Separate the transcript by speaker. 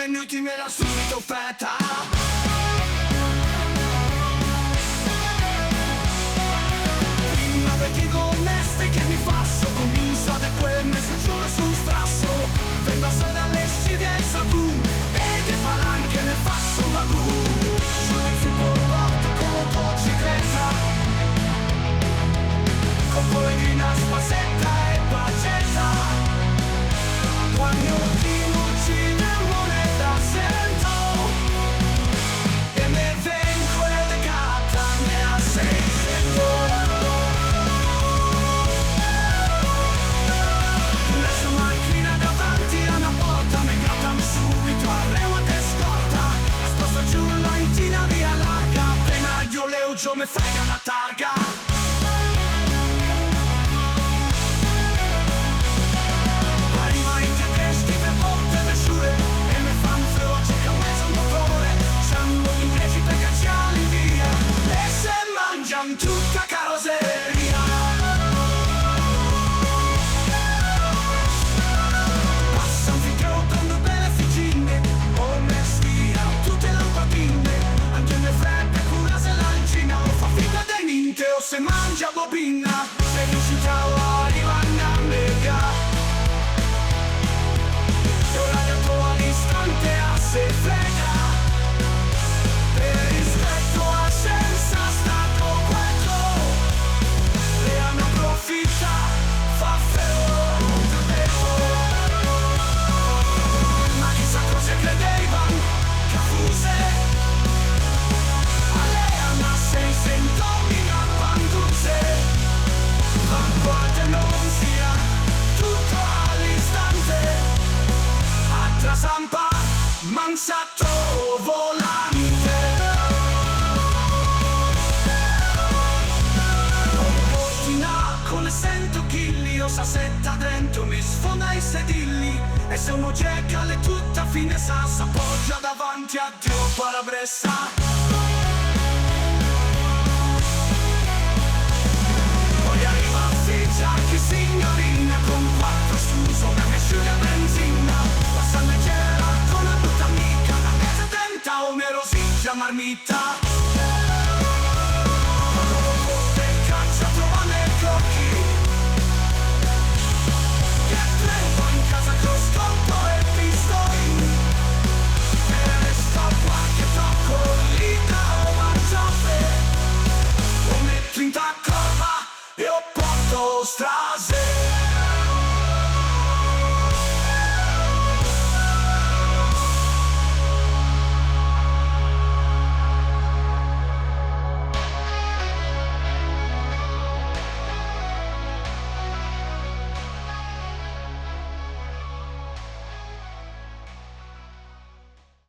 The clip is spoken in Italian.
Speaker 1: minuti me l'ha subito offerta. Prima perché commeste che mi faccio, comincia da quel mese giuro sul strasso. Vengo solo dalle scive e il sabato ed è palanche nel faccio la blu. Giudizi por porto come bicicletta, con poetina, spasetta e pacetta. Quando ti uccide moneta sento e me vengo e legata ne a 600. Lascio macchina davanti a una porta, me grattami subito a remo te scorta. Sposto giù l'ointina via larga, appena io le uggio me frega la targa. Tutta carrozzeria. Passa un figlio prendo belle figine, o me stia tutte lampadine. Anche ne fredde cura se l'angina, o fa finta di niente o se mangia bobina. Se riuscita arriva a mega e ora detto all'istante a se frega. Per rispetto a senza stato fa ma chissà cosa credevan che fuse a lei a 600.000 panduse, ma guarda non sia tutto all'istante a trasampa mansato volante. Con le 100 chili o sassetta dentro mi sfonda i sedili. E se uno gecca le tutta fine sassa appoggia davanti a Dio parabressa. Poi arriva figlia che signorina con 4 scuso una mesciuga benzina. Passa leggera con una brutta amica, una mezza tenta o me rosicchia marmita.